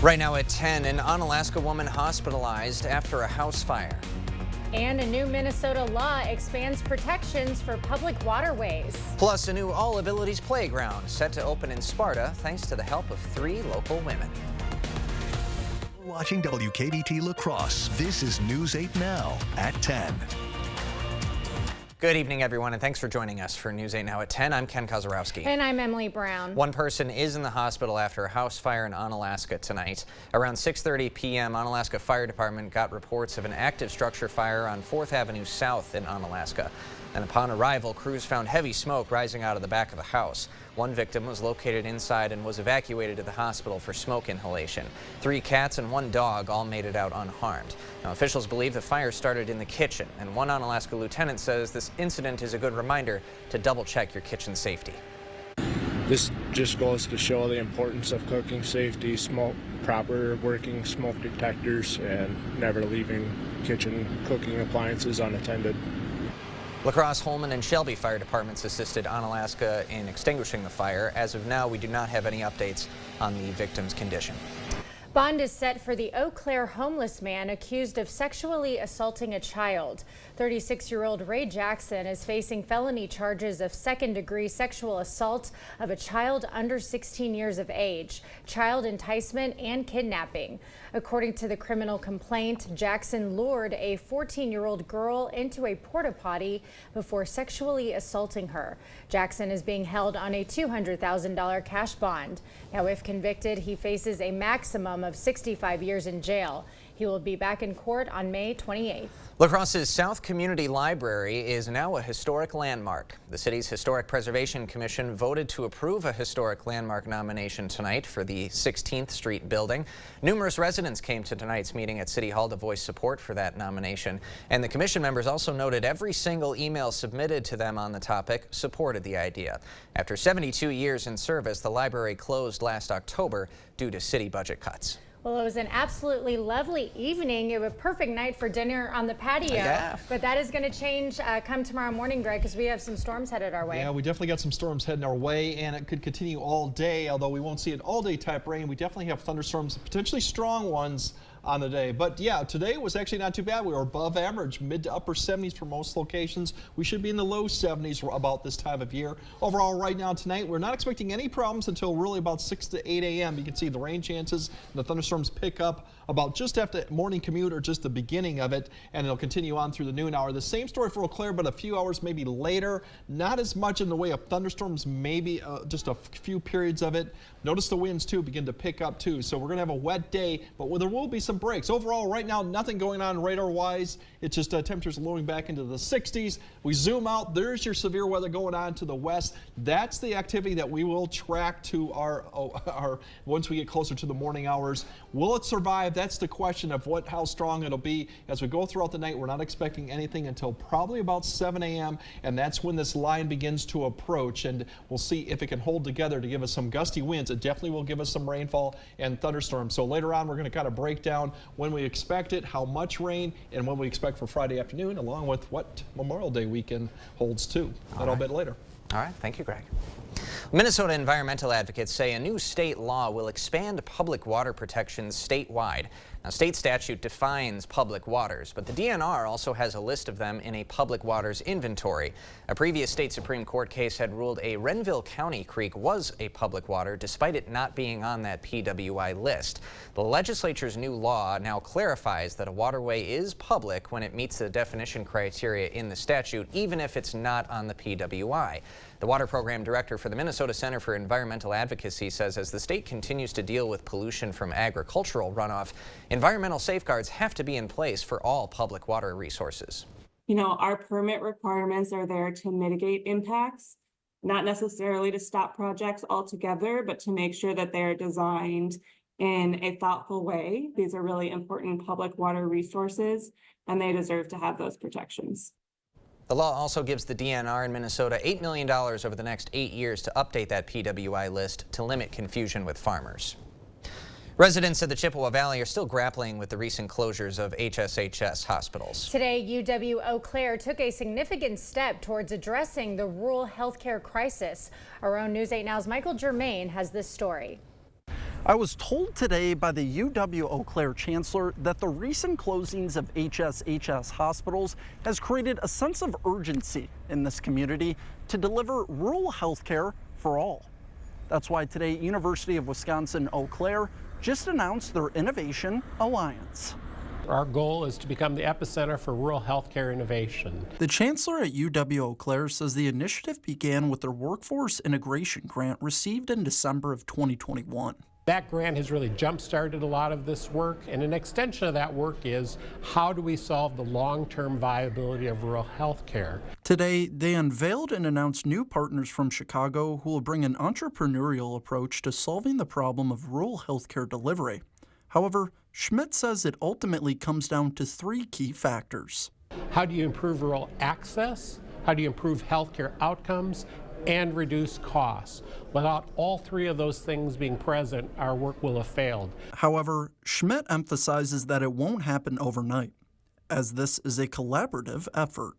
Right now at 10, an Onalaska woman hospitalized after a house fire. And a new Minnesota law expands protections for public waterways. Plus, a new All Abilities playground set to open in Sparta thanks to the help of 3 local women. Watching WKBT La Crosse. This is News 8 Now at 10. Good evening, everyone, and thanks for joining us for News 8 Now at 10. I'm Ken Kozarowski. And I'm Emily Brown. One person is in the hospital after a house fire in Onalaska tonight. Around 6:30 p.m., Onalaska Fire Department got reports of an active structure fire on 4th Avenue South in Onalaska. And upon arrival, crews found heavy smoke rising out of the back of the house. One victim was located inside and was evacuated to the hospital for smoke inhalation. 3 cats and 1 dog all made it out unharmed. Now, officials believe the fire started in the kitchen, and one Onalaska lieutenant says this incident is a good reminder to double-check your kitchen safety. This just goes to show the importance of cooking safety, proper working smoke detectors, and never leaving kitchen cooking appliances unattended. La Crosse, Holmen, and Shelby Fire Departments assisted Onalaska in extinguishing the fire. As of now, we do not have any updates on the victim's condition. Bond is set for the Eau Claire homeless man accused of sexually assaulting a child. 36-year-old Ray Jackson is facing felony charges of second-degree sexual assault of a child under 16 years of age, child enticement, and kidnapping. According to the criminal complaint, Jackson lured a 14-year-old girl into a porta potty before sexually assaulting her. Jackson is being held on a $200,000 cash bond. Now, if convicted, he faces a maximum of 65 years in jail. He will be back in court on May 28th. La Crosse's South Community Library is now a historic landmark. The city's Historic Preservation Commission voted to approve a historic landmark nomination tonight for the 16th Street building. Numerous residents came to tonight's meeting at City Hall to voice support for that nomination. And the commission members also noted every single email submitted to them on the topic supported the idea. After 72 years in service, the library closed last October due to city budget cuts. Well, it was an absolutely lovely evening. It was a perfect night for dinner on the patio. Yeah. But that is going to change come tomorrow morning, Greg, because we have some storms headed our way. Yeah, we definitely got some storms heading our way, and it could continue all day, although we won't see an all-day type rain. We definitely have thunderstorms, potentially strong ones on the day. But yeah, today was actually not too bad. We were above average, mid to upper 70s for most locations. We should be in the low 70s about this time of year. Overall, right now tonight, we're not expecting any problems until really about 6 to 8 a.m. You can see the rain chances and the thunderstorms pick up about just after morning commute or just the beginning of it, and it'll continue on through the noon hour. The same story for Eau Claire, but a few hours maybe later. Not as much in the way of thunderstorms, maybe just a few periods of it. Notice the winds too begin to pick up too. So we're going to have a wet day, but there will be some breaks. Overall, right now, nothing going on radar-wise. It's just temperatures lowering back into the 60s. We zoom out. There's your severe weather going on to the west. That's the activity that we will track to our once we get closer to the morning hours. Will it survive? That's the question of how strong it'll be as we go throughout the night. We're not expecting anything until probably about 7 a.m. and that's when this line begins to approach, and we'll see if it can hold together to give us some gusty winds. It definitely will give us some rainfall and thunderstorms. So later on, we're going to kind of break down when we expect it, how much rain, and what we expect for Friday afternoon, along with what Memorial Day weekend holds too. A little bit later. All right. Thank you, Greg. Minnesota environmental advocates say a new state law will expand public water protections statewide. Now, state statute defines public waters, but the DNR also has a list of them in a public waters inventory. A previous state Supreme Court case had ruled a Renville County creek was a public water, despite it not being on that PWI list. The legislature's new law now clarifies that a waterway is public when it meets the definition criteria in the statute, even if it's not on the PWI. The water program director for the Minnesota Center for Environmental Advocacy says as the state continues to deal with pollution from agricultural runoff, environmental safeguards have to be in place for all public water resources. You know, our permit requirements are there to mitigate impacts, not necessarily to stop projects altogether, but to make sure that they're designed in a thoughtful way. These are really important public water resources, and they deserve to have those protections. The law also gives the DNR in Minnesota $8 million over the next 8 years to update that PWI list to limit confusion with farmers. Residents of the Chippewa Valley are still grappling with the recent closures of HSHS hospitals. Today, UW Eau Claire took a significant step towards addressing the rural healthcare crisis. Our own News 8 Now's Michael Germain has this story. I was told today by the UW Eau Claire chancellor that the recent closings of HSHS hospitals has created a sense of urgency in this community to deliver rural health care for all. That's why today, University of Wisconsin Eau Claire just announced their Innovation Alliance. Our goal is to become the epicenter for rural healthcare innovation. The chancellor at UW Eau Claire says the initiative began with their workforce integration grant received in December of 2021. That grant has really jump-started a lot of this work, and an extension of that work is how do we solve the long-term viability of rural health care? Today, they unveiled and announced new partners from Chicago who will bring an entrepreneurial approach to solving the problem of rural healthcare delivery. However, Schmidt says it ultimately comes down to three key factors. How do you improve rural access? How do you improve healthcare outcomes? And reduce costs. Without all three of those things being present, our work will have failed. However, Schmidt emphasizes that it won't happen overnight, as this is a collaborative effort.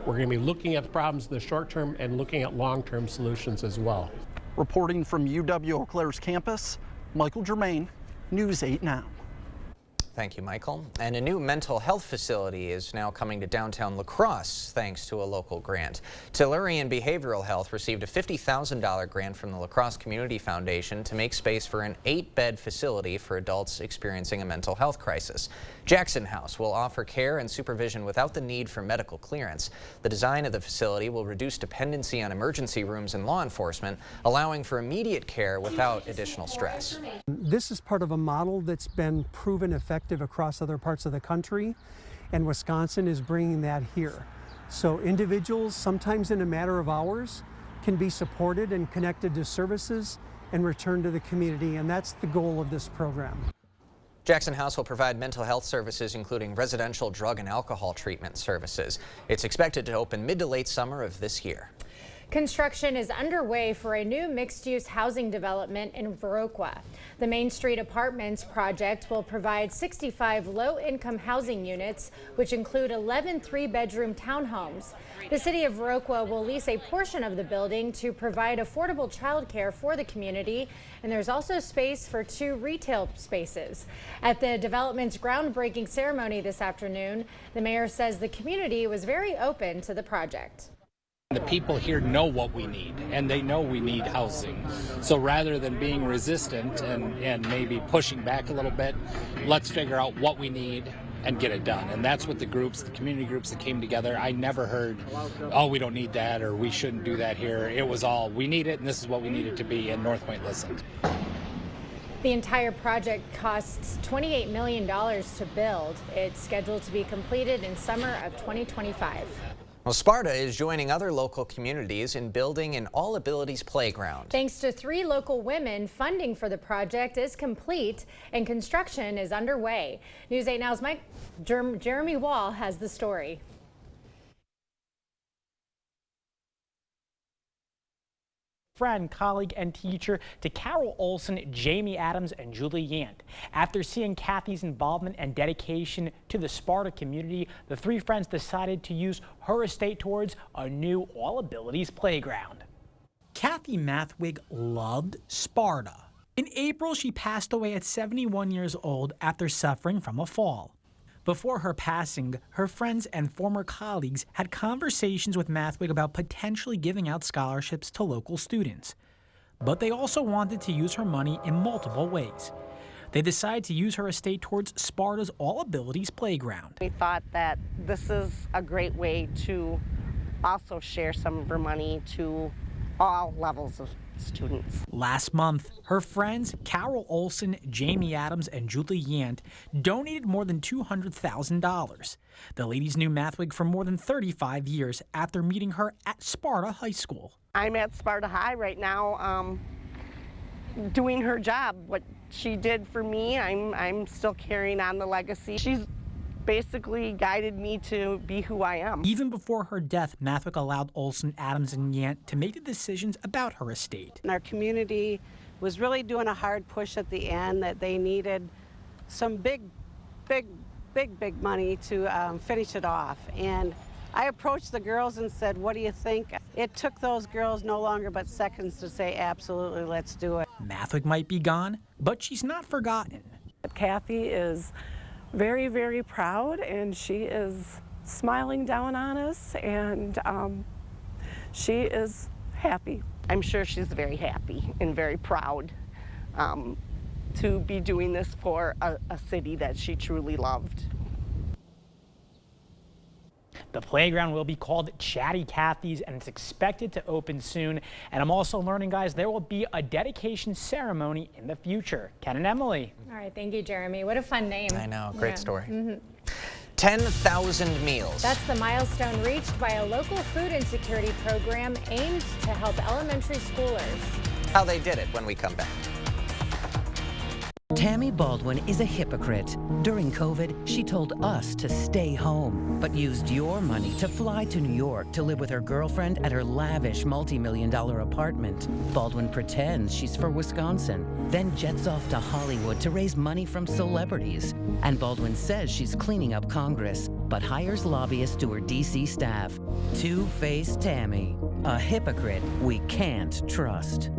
We're going to be looking at the problems in the short term and looking at long-term solutions as well. Reporting from UW Eau Claire's campus, Michael Germain, News 8 Now. Thank you, Michael. And a new mental health facility is now coming to downtown La Crosse thanks to a local grant. Tellurian Behavioral Health received a $50,000 grant from the La Crosse Community Foundation to make space for an 8-bed facility for adults experiencing a mental health crisis. Jackson House will offer care and supervision without the need for medical clearance. The design of the facility will reduce dependency on emergency rooms and law enforcement, allowing for immediate care without additional stress. This is part of a model that's been proven effective across other parts of the country, and Wisconsin is bringing that here. So individuals, sometimes in a matter of hours, can be supported and connected to services and returned to the community, and that's the goal of this program. Jackson House will provide mental health services, including residential drug and alcohol treatment services. It's expected to open mid to late summer of this year. Construction is underway for a new mixed-use housing development in Viroqua. The Main Street Apartments project will provide 65 low-income housing units, which include 11 three-bedroom townhomes. The city of Viroqua will lease a portion of the building to provide affordable childcare for the community, and there's also space for 2 retail spaces. At the development's groundbreaking ceremony this afternoon, the mayor says the community was very open to the project. The people here know what we need, and they know we need housing. So rather than being resistant and maybe pushing back a little bit, let's figure out what we need and get it done. And that's what the groups, the community groups that came together, I never heard, oh, we don't need that or we shouldn't do that here. It was all, we need it and this is what we need it to be, and North Point listened. The entire project costs $28 million to build. It's scheduled to be completed in summer of 2025. Well, Sparta is joining other local communities in building an All Abilities playground. Thanks to 3 local women, funding for the project is complete and construction is underway. News 8 Now's Jeremy Wall has the story. Friend, colleague, and teacher to Carol Olson, Jamie Adams, and Julie Yant. After seeing Kathy's involvement and dedication to the Sparta community, the 3 friends decided to use her estate towards a new All Abilities playground. Kathy Mathwig loved Sparta. In April, she passed away at 71 years old after suffering from a fall. Before her passing, her friends and former colleagues had conversations with Mathwig about potentially giving out scholarships to local students. But they also wanted to use her money in multiple ways. They decided to use her estate towards Sparta's All Abilities playground. We thought that this is a great way to also share some of her money to all levels of students. Last month, her friends Carol Olson, Jamie Adams, and Julie Yant donated more than $200,000. The ladies knew Mathwig for more than 35 years after meeting her at Sparta High School. I'm at Sparta High right now doing her job. What she did for me, I'm still carrying on the legacy. She's basically guided me to be who I am. Even before her death, Mathwig allowed Olson, Adams, and Yant to make the decisions about her estate. And our community was really doing a hard push at the end that they needed some big money to finish it off. And I approached the girls and said, what do you think? It took those girls no longer but seconds to say, absolutely, let's do it. Math Week might be gone, but she's not forgotten. Kathy is very, very proud, and she is smiling down on us, and she is happy. I'm sure she's very happy and very proud to be doing this for a city that she truly loved. The playground will be called Chatty Cathy's, and it's expected to open soon. And I'm also learning, guys, there will be a dedication ceremony in the future. Ken and Emily. All right, thank you, Jeremy. What a fun name. I know, great story. 10,000 meals. That's the milestone reached by a local food insecurity program aimed to help elementary schoolers. How they did it when we come back. Tammy Baldwin is a hypocrite. During COVID, she told us to stay home, but used your money to fly to New York to live with her girlfriend at her lavish multi-million-dollar apartment. Baldwin pretends she's for Wisconsin, then jets off to Hollywood to raise money from celebrities. And Baldwin says she's cleaning up Congress, but hires lobbyists to her D.C. staff. Two-faced Tammy, a hypocrite we can't trust.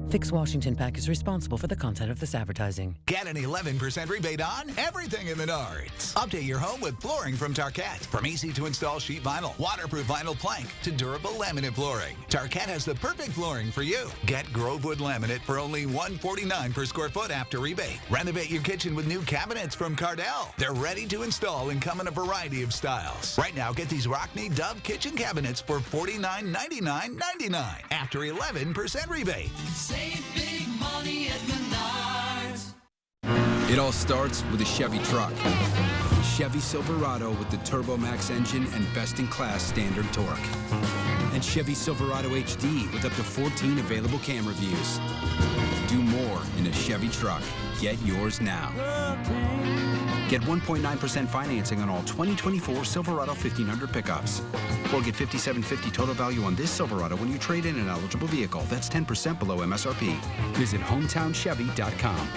Fix Washington PAC is responsible for the content of this advertising. Get an 11% rebate on everything in Menards. Update your home with flooring from Tarkett. From easy-to-install sheet vinyl, waterproof vinyl plank, to durable laminate flooring, Tarkett has the perfect flooring for you. Get Grovewood laminate for only $149 per square foot after rebate. Renovate your kitchen with new cabinets from Cardell. They're ready to install and come in a variety of styles. Right now, get these Rockney Dove kitchen cabinets for $49.99.99 after 11% rebate. Save big money at Menards. It all starts with a Chevy truck. Chevy Silverado with the TurboMax engine and best-in-class standard torque. And Chevy Silverado HD with up to 14 available camera views. Do more in a Chevy truck. Get yours now. Get 1.9% financing on all 2024 Silverado 1500 pickups. Or get $5,750 total value on this Silverado when you trade in an eligible vehicle. That's 10% below MSRP. Visit HometownChevy.com.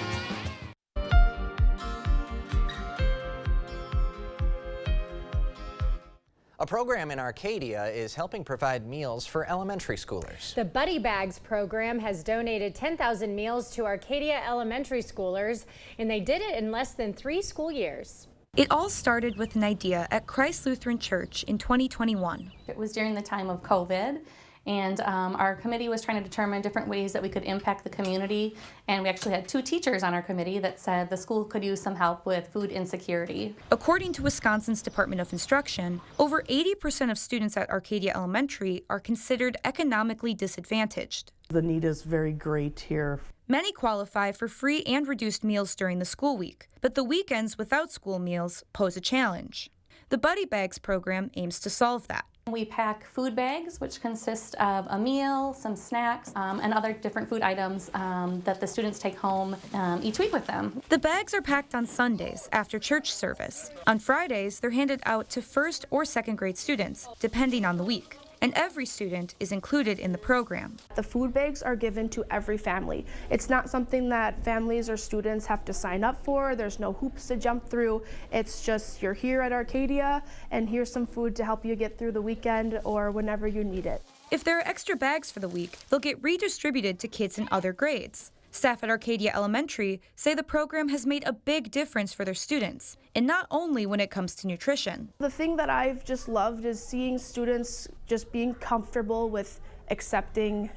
A program in Arcadia is helping provide meals for elementary schoolers. The Buddy Bags program has donated 10,000 meals to Arcadia elementary schoolers, and they did it in less than 3 school years. It all started with an idea at Christ Lutheran Church in 2021. It was during the time of COVID, and our committee was trying to determine different ways that we could impact the community, and we actually had 2 teachers on our committee that said the school could use some help with food insecurity. According to Wisconsin's Department of Instruction, over 80% of students at Arcadia Elementary are considered economically disadvantaged. The need is very great here. Many qualify for free and reduced meals during the school week, but the weekends without school meals pose a challenge. The Buddy Bags program aims to solve that. We pack food bags, which consist of a meal, some snacks, and other different food items that the students take home each week with them. The bags are packed on Sundays after church service. On Fridays, they're handed out to 1st or 2nd grade students, depending on the week. And every student is included in the program. The food bags are given to every family. It's not something that families or students have to sign up for. There's no hoops to jump through. It's just you're here at Arcadia and here's some food to help you get through the weekend or whenever you need it. If there are extra bags for the week, they'll get redistributed to kids in other grades. Staff at Arcadia Elementary say the program has made a big difference for their students, and not only when it comes to nutrition. The thing that I've just loved is seeing students just being comfortable with accepting,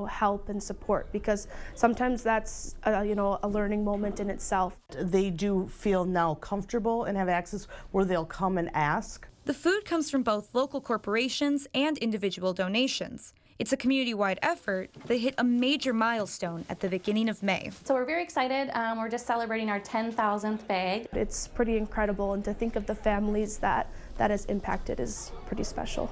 help and support, because sometimes that's, a learning moment in itself. They do feel now comfortable and have access where they'll come and ask. The food comes from both local corporations and individual donations. It's a community-wide effort that hit a major milestone at the beginning of May. So we're very excited. We're just celebrating our 10,000th bag. It's pretty incredible, and to think of the families that has impacted is pretty special.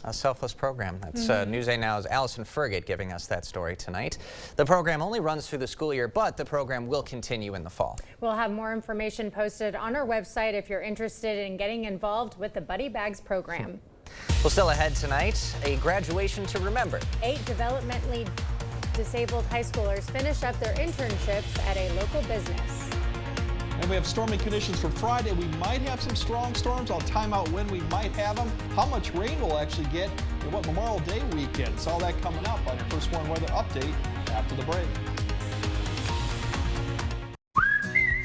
A selfless program. That's News 8 Now's Allison Fergit giving us that story tonight. The program only runs through the school year, but the program will continue in the fall. We'll have more information posted on our website if you're interested in getting involved with the Buddy Bags program. Well, still ahead tonight, a graduation to remember. 8 developmentally disabled high schoolers finish up their internships at a local business. And we have stormy conditions for Friday. We might have some strong storms. I'll time out when we might have them, how much rain we'll actually get, and what Memorial Day weekend. It's all that coming up on your First Warn Weather Update after the break.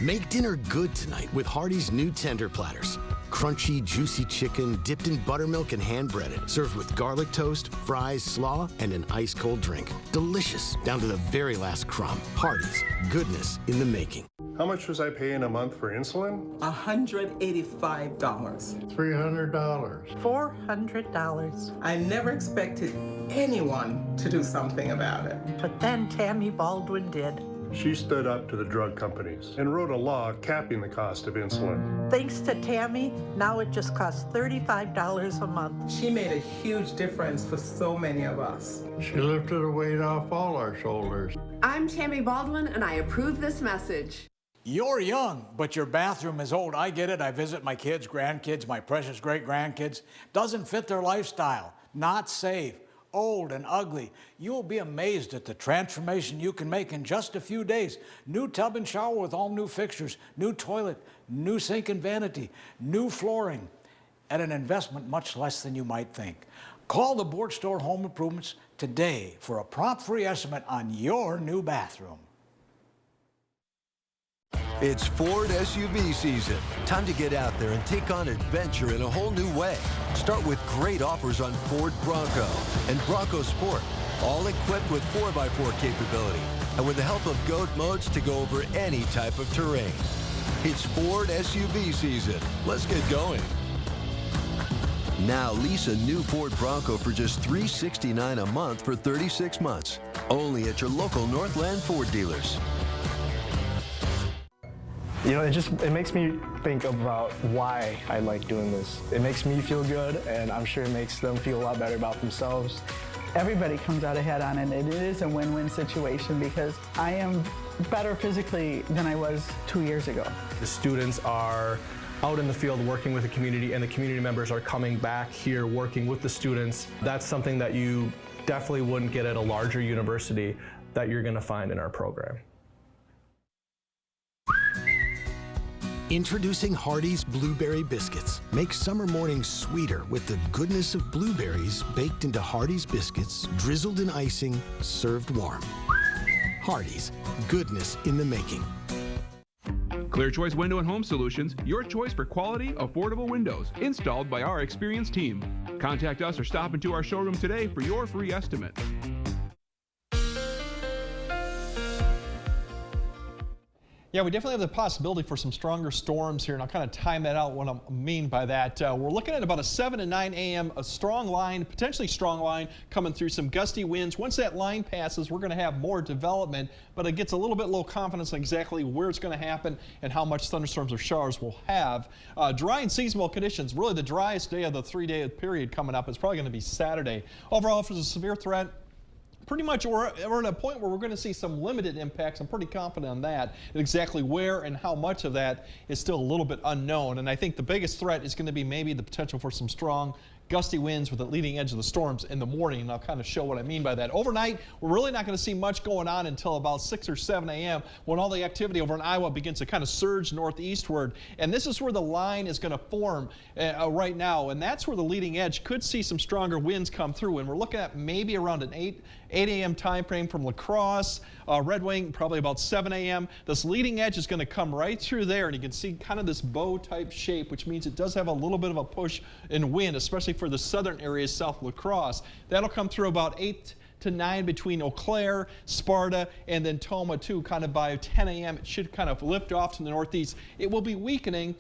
Make dinner good tonight with Hardee's new tender platters. Crunchy, juicy chicken dipped in buttermilk and hand-breaded, served with garlic toast, fries, slaw, and an ice-cold drink. Delicious, down to the very last crumb. Hardee's, goodness in the making. How much was I paying a month for insulin? $185. $300. $400. I never expected anyone to do something about it. But then Tammy Baldwin did. She stood up to the drug companies and wrote a law capping the cost of insulin. Thanks to Tammy, now it just costs $35 a month. She made a huge difference for so many of us. She lifted a weight off all our shoulders. I'm Tammy Baldwin, and I approve this message. You're young, but your bathroom is old. I get it. I visit my kids, grandkids, my precious great-grandkids. Doesn't fit their lifestyle. Not safe. Old and ugly. You'll be amazed at the transformation you can make in just a few days. New tub and shower with all new fixtures, new toilet, new sink and vanity, new flooring, at an investment much less than you might think. Call the Board Store Home Improvements today for a prompt free estimate on your new bathroom. It's Ford SUV season. Time to get out there and take on adventure in a whole new way. Start with great offers on Ford Bronco and Bronco Sport, all equipped with 4x4 capability and with the help of GOAT modes to go over any type of terrain. It's Ford SUV season. Let's get going. Now lease a new Ford Bronco for just $369 a month for 36 months. Only at your local Northland Ford dealers. You know, it makes me think about why I like doing this. It makes me feel good, and I'm sure it makes them feel a lot better about themselves. Everybody comes out ahead on it. It is a win-win situation because I am better physically than I was 2 years ago. The students are out in the field working with the community, and the community members are coming back here working with the students. That's something that you definitely wouldn't get at a larger university that you're going to find in our program. Introducing Hardee's Blueberry Biscuits. Make summer mornings sweeter with the goodness of blueberries baked into Hardee's biscuits, drizzled in icing, served warm. Hardee's, goodness in the making. Clear Choice Window and Home Solutions, your choice for quality, affordable windows, installed by our experienced team. Contact us or stop into our showroom today for your free estimate. Yeah, we definitely have the possibility for some stronger storms here, and I'll kind of time that out what I mean by that. We're looking at about a 7 to 9 a.m., a strong line, potentially strong line, coming through some gusty winds. Once that line passes, we're going to have more development, but it gets a little bit low confidence on exactly where it's going to happen and how much thunderstorms or showers we'll have. Dry and seasonal conditions, really the driest day of the 3-day period coming up is probably going to be Saturday. Overall, if there's a severe threat, pretty much we're at a point where we're going to see some limited impacts. I'm pretty confident on that. And exactly where and how much of that is still a little bit unknown. And I think the biggest threat is going to be maybe the potential for some strong gusty winds with the leading edge of the storms in the morning, and I'll kind of show what I mean by that. Overnight, we're really not going to see much going on until about 6 or 7 a.m. when all the activity over in Iowa begins to kind of surge northeastward, and this is where the line is going to form right now, and that's where the leading edge could see some stronger winds come through, and we're looking at maybe around an 8 a.m. time frame from La Crosse, Red Wing, probably about 7 a.m. This leading edge is going to come right through there, and you can see kind of this bow type shape, which means it does have a little bit of a push in wind, especially for the southern areas south of La Crosse. That'll come through about 8 to 9 between Eau Claire, Sparta, and then Tomah too. Kind of by 10 a.m. it should kind of lift off to the northeast. It will be weakening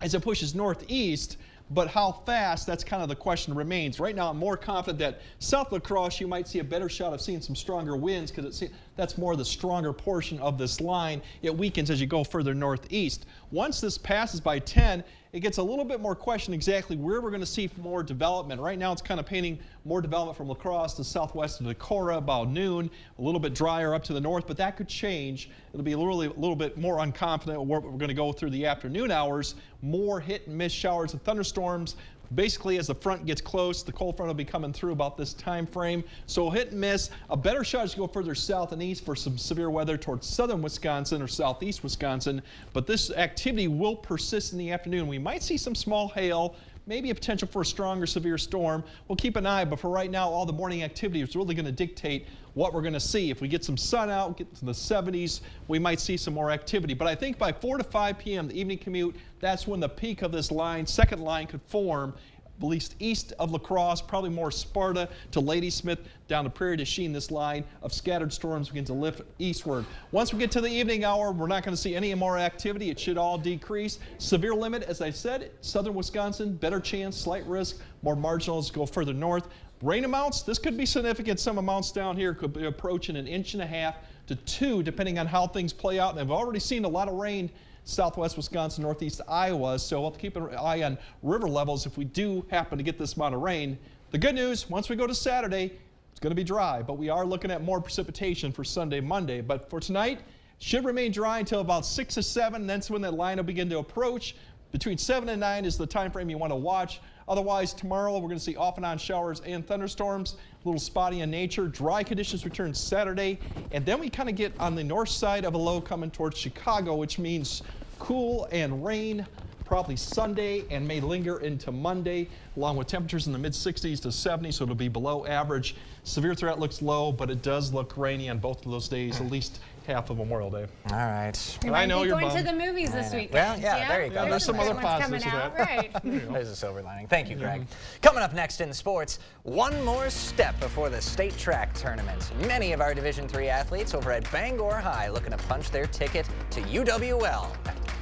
as it pushes northeast, but how fast, that's kind of the question remains. Right now, I'm more confident that South La Crosse, you might see a better shot of seeing some stronger winds because that's more the stronger portion of this line. It weakens as you go further northeast. Once this passes by 10, it gets a little bit more question exactly where we're going to see more development. Right now, it's kind of painting more development from La Crosse to southwest of Decorah about noon, a little bit drier up to the north, but that could change. It'll be a little bit more unconfident where we're going to go through the afternoon hours. More hit and miss showers and thunderstorms. Basically, as the front gets close, the cold front will be coming through about this time frame. So hit and miss. A better shot as you go further south and east for some severe weather towards southern Wisconsin or southeast Wisconsin. But this activity will persist in the afternoon. We might see some small hail, maybe a potential for a strong or severe storm. We'll keep an eye, but for right now, all the morning activity is really going to dictate what we're going to see. If we get some sun out, get to the 70s, we might see some more activity. But I think by 4 to 5 p.m., the evening commute, that's when the peak of this line, second line, could form, at least east of La Crosse, probably more Sparta to Ladysmith, down to Prairie du Chien. This line of scattered storms begins to lift eastward. Once we get to the evening hour, we're not going to see any more activity. It should all decrease. Severe limit, as I said, southern Wisconsin, better chance, slight risk, more marginals go further north. Rain amounts, this could be significant. Some amounts down here could be approaching 1.5 inches to 2, depending on how things play out. And I've already seen a lot of rain southwest Wisconsin, northeast Iowa, so we'll have to keep an eye on river levels if we do happen to get this amount of rain. The good news, once we go to Saturday, it's going to be dry, but we are looking at more precipitation for Sunday, Monday. But for tonight, should remain dry until about 6 or 7. That's when that line will begin to approach. Between 7 and 9 is the time frame you want to watch. Otherwise, tomorrow we're going to see off and on showers and thunderstorms, a little spotty in nature. Dry conditions return Saturday, and then we kind of get on the north side of a low coming towards Chicago, which means cool and rain probably Sunday and may linger into Monday, along with temperatures in the mid-60s to 70s, so it'll be below average. Severe threat looks low, but it does look rainy on both of those days, at least half of Memorial Day. All right. You I know might be you're going bummed. to the movies this weekend. Well, yeah, there you go. There's some other positives coming to out, that. right? There's a silver lining. Thank you, Greg. Coming up next in sports, one more step before the state track tournament. Many of our Division III athletes over at Bangor High looking to punch their ticket to UWL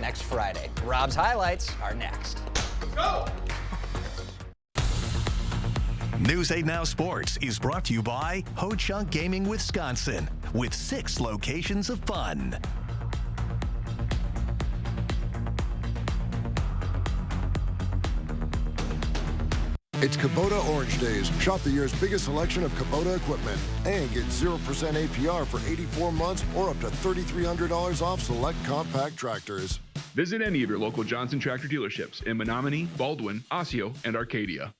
next Friday. Rob's highlights are next. Go! News 8 Now Sports is brought to you by Ho Chunk Gaming Wisconsin, with 6 locations of fun. It's Kubota Orange Days. Shop the year's biggest selection of Kubota equipment and get 0% APR for 84 months or up to $3,300 off select compact tractors. Visit any of your local Johnson Tractor dealerships in Menominee, Baldwin, Osseo, and Arcadia.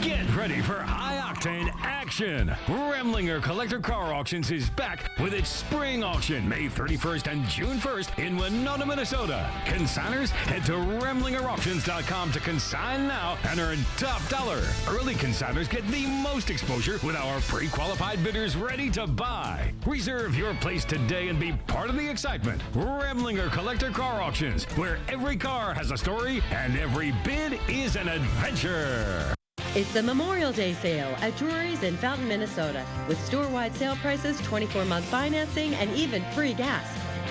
Get ready for high-octane action. Remlinger Collector Car Auctions is back with its spring auction May 31st and June 1st in Winona, Minnesota. Consigners, head to RemlingerAuctions.com to consign now and earn top dollar. Early consigners get the most exposure with our pre-qualified bidders ready to buy. Reserve your place today and be part of the excitement. Remlinger Collector Car Auctions, where every car has a story and every bid is an adventure. It's the Memorial Day sale at Drury's in Fountain, Minnesota, with store-wide sale prices, 24-month financing, and even free gas.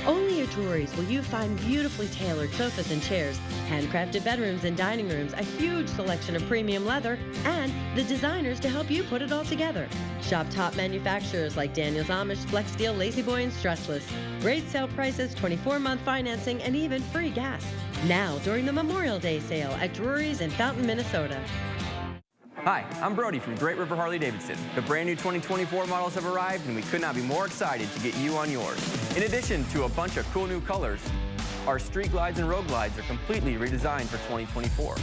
Only at Drury's will you find beautifully tailored sofas and chairs, handcrafted bedrooms and dining rooms, a huge selection of premium leather, and the designers to help you put it all together. Shop top manufacturers like Daniels Amish, Flex Steel, Lazy Boy, and Stressless. Great sale prices, 24-month financing, and even free gas. Now, during the Memorial Day sale at Drury's in Fountain, Minnesota. Hi, I'm Brody from Great River Harley-Davidson. The brand new 2024 models have arrived and we could not be more excited to get you on yours. In addition to a bunch of cool new colors, our Street Glides and Road Glides are completely redesigned for 2024.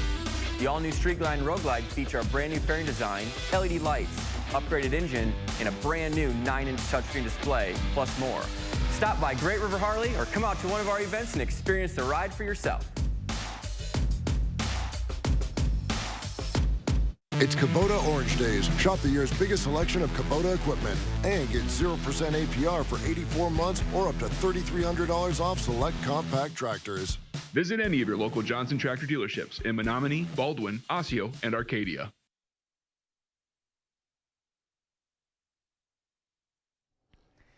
The all-new Street Glide and Road Glide feature a brand new fairing design, LED lights, upgraded engine, and a brand new 9-inch touchscreen display, plus more. Stop by Great River Harley or come out to one of our events and experience the ride for yourself. It's Kubota Orange Days. Shop the year's biggest selection of Kubota equipment and get 0% APR for 84 months or up to $3,300 off select compact tractors. Visit any of your local Johnson Tractor dealerships in Menominee, Baldwin, Osseo, and Arcadia.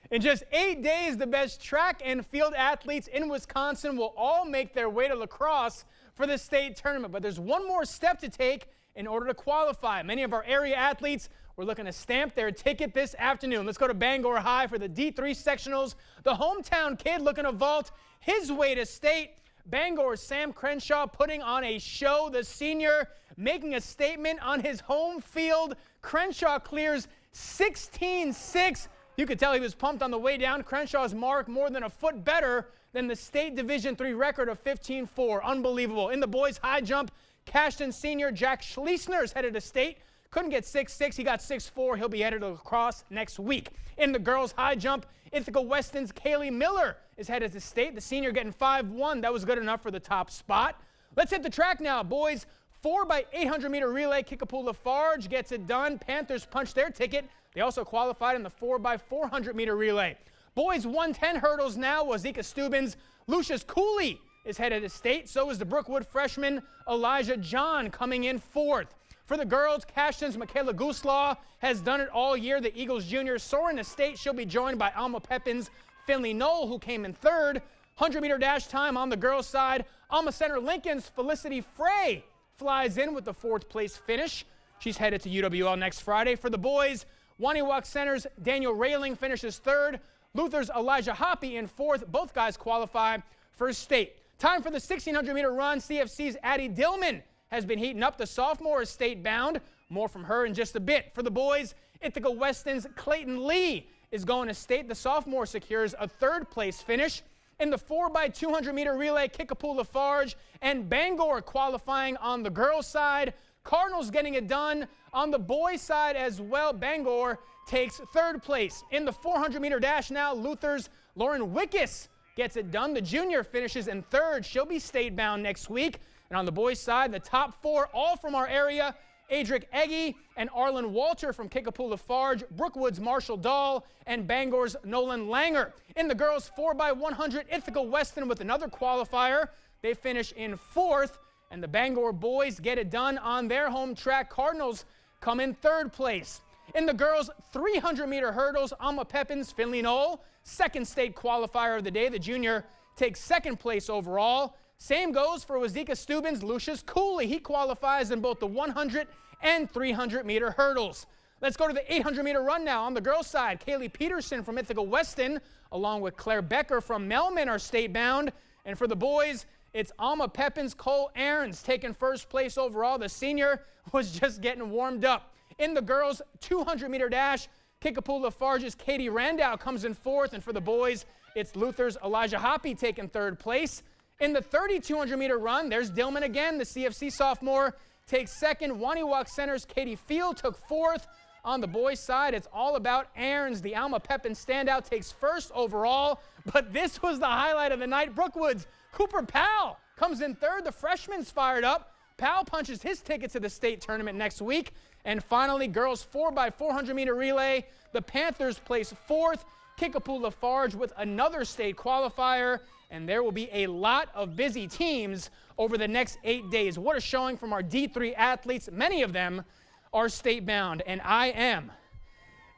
In just 8 days, the best track and field athletes in Wisconsin will all make their way to La Crosse for the state tournament. But there's one more step to take in order to qualify. Many of our area athletes were looking to stamp their ticket this afternoon. Let's go to Bangor High for the D3 sectionals. The hometown kid looking to vault his way to state. Bangor's Sam Crenshaw putting on a show. The senior making a statement on his home field. Crenshaw clears 16.6. You could tell he was pumped on the way down. Crenshaw's mark more than a foot better than the state Division III record of 15.4. Unbelievable. In the boys' high jump, Cashton senior Jack Schleisner is headed to state. Couldn't get 6.6. He got 6.4. He'll be headed to La Crosse next week. In the girls' high jump, Ithaca Weston's Kaylee Miller is headed to state. The senior getting 5.1. That was good enough for the top spot. Let's hit the track now, boys. 4x800 meter relay, Kickapoo Lafarge gets it done. Panthers punch their ticket. They also qualified in the 4x400 meter relay. Boys 110 hurdles now. Wazika Steubens, Lucius Cooley is headed to state. So is the Brookwood freshman Elijah John coming in fourth. For the girls, Cashton's Michaela Gooslaw has done it all year. The Eagles junior soaring to state. She'll be joined by Alma Pepin's Finley Knoll, who came in third. 100 meter dash time on the girls' side. Alma Center Lincoln's Felicity Frey flies in with the fourth place finish. She's headed to UWL next Friday. For the boys, Waniwak Center's Daniel Railing finishes third. Luther's Elijah Hoppy in fourth. Both guys qualify for state. Time for the 1,600 meter run. CFC's Addie Dillman has been heating up. The sophomore is state bound. More from her in just a bit. For the boys, Ithaca Weston's Clayton Lee is going to state. The sophomore secures a third place finish. In the 4x200 meter relay, Kickapoo Lafarge and Bangor qualifying on the girls' side. Cardinals getting it done on the boys' side as well. Bangor takes third place. In the 400 meter dash now, Luther's Lauren Wickus gets it done. The junior finishes in third. She'll be state bound next week. And on the boys' side, the top four, all from our area, Adric Eggy and Arlen Walter from Kickapoo Lafarge, Brookwood's Marshall Dahl, and Bangor's Nolan Langer. In the girls' 4x100, Ithaca Weston with another qualifier. They finish in fourth, and the Bangor boys get it done on their home track. Cardinals come in third place. In the girls' 300 meter hurdles, Alma Pepin's Finley Knoll, second state qualifier of the day. The junior takes second place overall. Same goes for Wazika Steubens' Lucius Cooley. He qualifies in both the 100 and 300 meter hurdles. Let's go to the 800 meter run now. On the girls' side, Kaylee Peterson from Ithaca Weston, along with Claire Becker from Melman, are state bound. And for the boys, it's Alma Pepin's Cole Aarons taking first place overall. The senior was just getting warmed up. In the girls' 200 meter dash, Kickapoo Lafarge's Katie Randall comes in fourth. And for the boys, it's Luther's Elijah Hoppy taking third place. In the 3,200 meter run, there's Dillman again. The CFC sophomore takes second. Waniwak Center's Katie Field took fourth. On the boys' side, it's all about Aarons. The Alma Pepin standout takes first overall. But this was the highlight of the night. Brookwood's Cooper Powell comes in third. The freshman's fired up. Powell punches his ticket to the state tournament next week. And finally, girls 4x400 meter relay. The Panthers place fourth. Kickapoo Lafarge with another state qualifier. And there will be a lot of busy teams over the next 8 days. What a showing from our D3 athletes. Many of them are state bound, and I am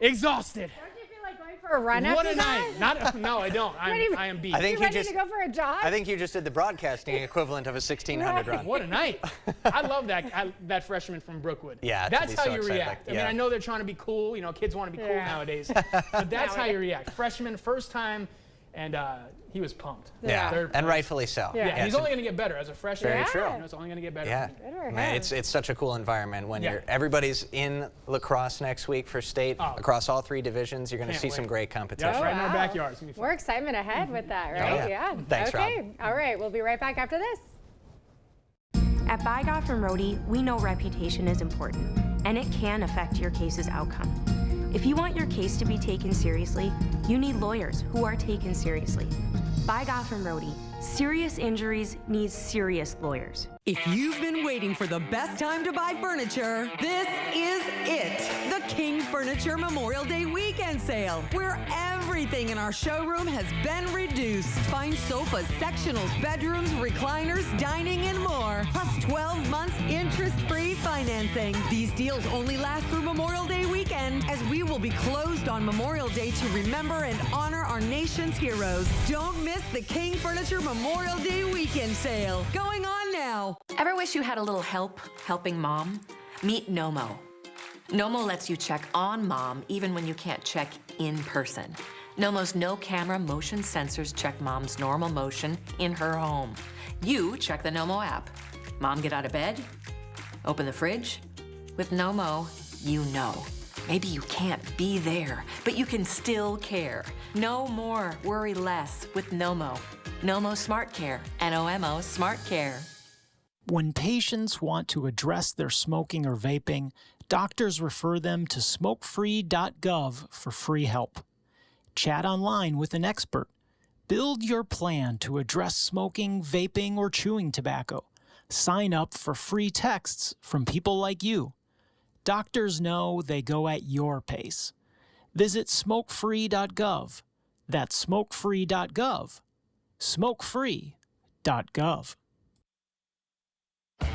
exhausted. Don't you feel like going for a run What after a that? night. No, I don't. I am beat. I think you ready to go for a jog? I think you just did the broadcasting equivalent of a 1,600 run. What a night. I love that freshman from Brookwood. Yeah, that's how so you excited. react. I mean, I know they're trying to be cool. You know, kids want to be cool nowadays. But that's how you react. Freshman, first time, and he was pumped. Yeah, and rightfully so. Yeah, he's only going to get better as a freshman. Very true. You know, it's only going to get better. Yeah, man, it's such a cool environment when everybody's in lacrosse next week for state across all three divisions. You're going to see some great competition. Yeah, right in our backyard. It's gonna be fun. More excitement ahead with that, right? Yeah. Thanks, okay. Rob. All right, we'll be right back after this. At Bygoff and Rohde, we know reputation is important, and it can affect your case's outcome. If you want your case to be taken seriously, you need lawyers who are taken seriously. Bygoff and Rohde, serious injuries need serious lawyers. If you've been waiting for the best time to buy furniture, this is it. The King Furniture Memorial Day Weekend Sale, where everything in our showroom has been reduced. Find sofas, sectionals, bedrooms, recliners, dining, and more. Plus 12 months interest-free financing. These deals only last through Memorial Day weekend, as we will be closed on Memorial Day to remember and honor our nation's heroes. Don't miss the King Furniture Memorial Day Weekend Sale. Going on now. Ever wish you had a little help helping mom? Meet Nomo. Nomo lets you check on mom even when you can't check in person. Nomo's no-camera motion sensors check mom's normal motion in her home. You check the Nomo app. Mom get out of bed? Open the fridge? With Nomo, you know. Maybe you can't be there, but you can still care. No more, worry less with Nomo. Nomo Smart Care, N-O-M-O Smart Care. When patients want to address their smoking or vaping, doctors refer them to smokefree.gov for free help. Chat online with an expert. Build your plan to address smoking, vaping, or chewing tobacco. Sign up for free texts from people like you. Doctors know they go at your pace. Visit smokefree.gov. That's smokefree.gov. Smokefree.gov.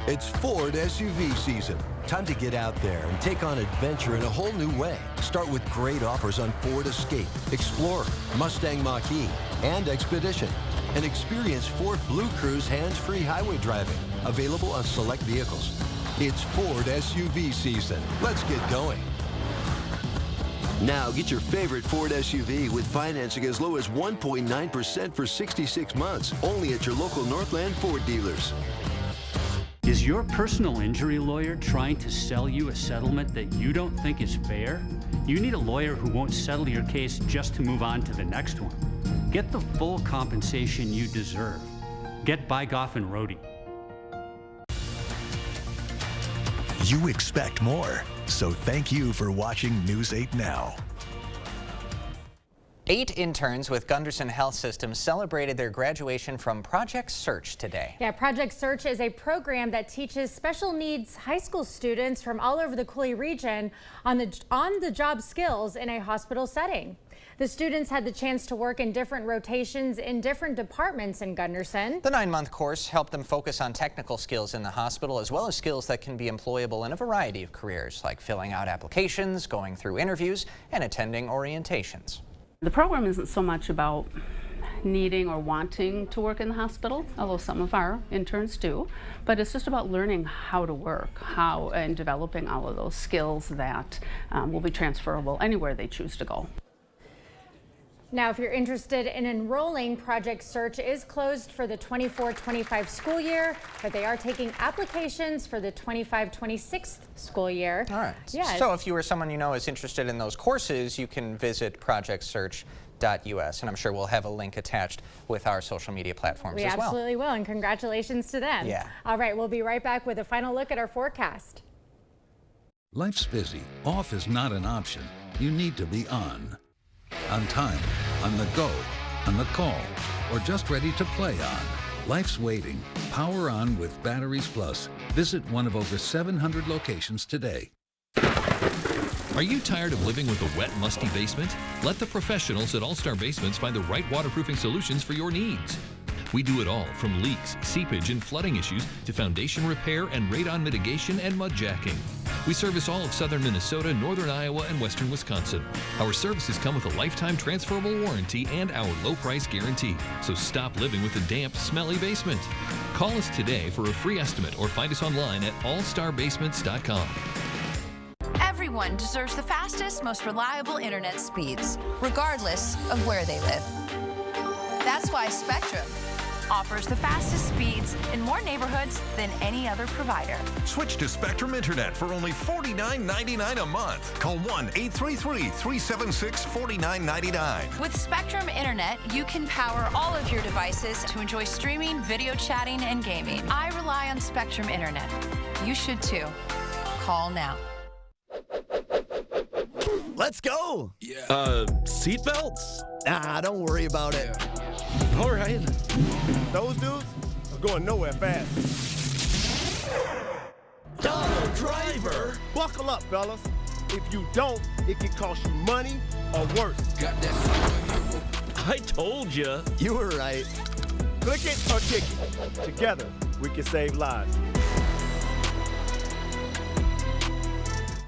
It's Ford SUV season. Time to get out there and take on adventure in a whole new way. Start with great offers on Ford Escape, Explorer, Mustang Mach-E, and Expedition. And experience Ford Blue Cruise hands-free highway driving. Available on select vehicles. It's Ford SUV season. Let's get going. Now get your favorite Ford SUV with financing as low as 1.9% for 66 months. Only at your local Northland Ford dealers. Is your personal injury lawyer trying to sell you a settlement that you don't think is fair? You need a lawyer who won't settle your case just to move on to the next one. Get the full compensation you deserve. Get Bygoff and Rohde. You expect more, so thank you for watching News 8 Now. 8 interns with Gunderson Health System celebrated their graduation from Project Search today. Yeah, Project Search is a program that teaches special needs high school students from all over the Coulee region on the job skills in a hospital setting. The students had the chance to work in different rotations in different departments in Gunderson. The 9-month course helped them focus on technical skills in the hospital, as well as skills that can be employable in a variety of careers, like filling out applications, going through interviews, and attending orientations. The program isn't so much about needing or wanting to work in the hospital, although some of our interns do, but it's just about learning how to work, and developing all of those skills that will be transferable anywhere they choose to go. Now, if you're interested in enrolling, Project Search is closed for the 24-25 school year, but they are taking applications for the 25-26 school year. All right. Yeah. So if you or someone you know is interested in those courses, you can visit projectsearch.us, and I'm sure we'll have a link attached with our social media platforms as well. We absolutely will, and congratulations to them. Yeah. All right, we'll be right back with a final look at our forecast. Life's busy. Off is not an option. You need to be on time, on the go, on the call, or just ready to play on. Life's waiting. Power on with Batteries Plus. Visit one of over 700 locations today. Are you tired of living with a wet, musty basement? Let the professionals at All Star Basements find the right waterproofing solutions for your needs. We do it all, from leaks, seepage, and flooding issues to foundation repair and radon mitigation and mud jacking. We service all of southern Minnesota, northern Iowa, and western Wisconsin. Our services come with a lifetime transferable warranty and our low price guarantee. So stop living with a damp, smelly basement. Call us today for a free estimate or find us online at allstarbasements.com. Everyone deserves the fastest, most reliable internet speeds, regardless of where they live. That's why Spectrum offers the fastest speeds in more neighborhoods than any other provider. Switch to Spectrum Internet for only $49.99 a month. Call 1-833-376-4999. With Spectrum Internet, you can power all of your devices to enjoy streaming, video chatting, and gaming. I rely on Spectrum Internet. You should too. Call now. Let's go. Yeah. Seatbelts? Nah, don't worry about it. All right. Those dudes are going nowhere fast. Dollar driver. Buckle up, fellas. If you don't, it can cost you money or worse. Got that? I told you. You were right. Click it or kick it. Together, we can save lives.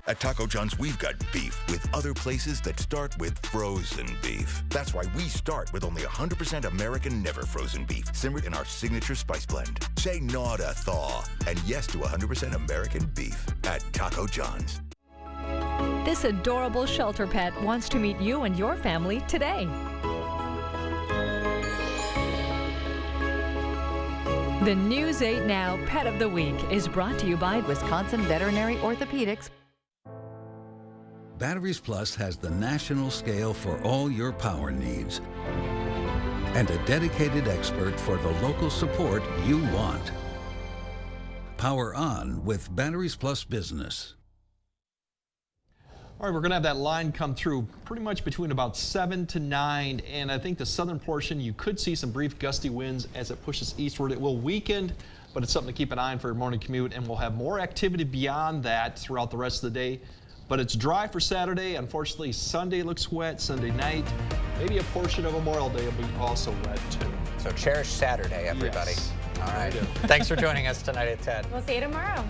At Taco John's, we've got beef with other places that start with frozen beef. That's why we start with only 100% American never frozen beef, simmered in our signature spice blend. Say no to thaw and yes to 100% American beef at Taco John's. This adorable shelter pet wants to meet you and your family today. The News 8 Now Pet of the Week is brought to you by Wisconsin Veterinary Orthopedics. Batteries Plus has the national scale for all your power needs and a dedicated expert for the local support you want. Power on with Batteries Plus Business. All right, we're going to have that line come through pretty much between about 7 to 9, and I think the southern portion, you could see some brief gusty winds as it pushes eastward. It will weaken but it's something to keep an eye on for your morning commute, and we'll have more activity beyond that throughout the rest of the day. But it's dry for Saturday. Unfortunately, Sunday looks wet, Sunday night. Maybe a portion of Memorial Day will be also wet too. So cherish Saturday, everybody. Yes. All right. Thanks for joining us tonight at 10. We'll see you tomorrow.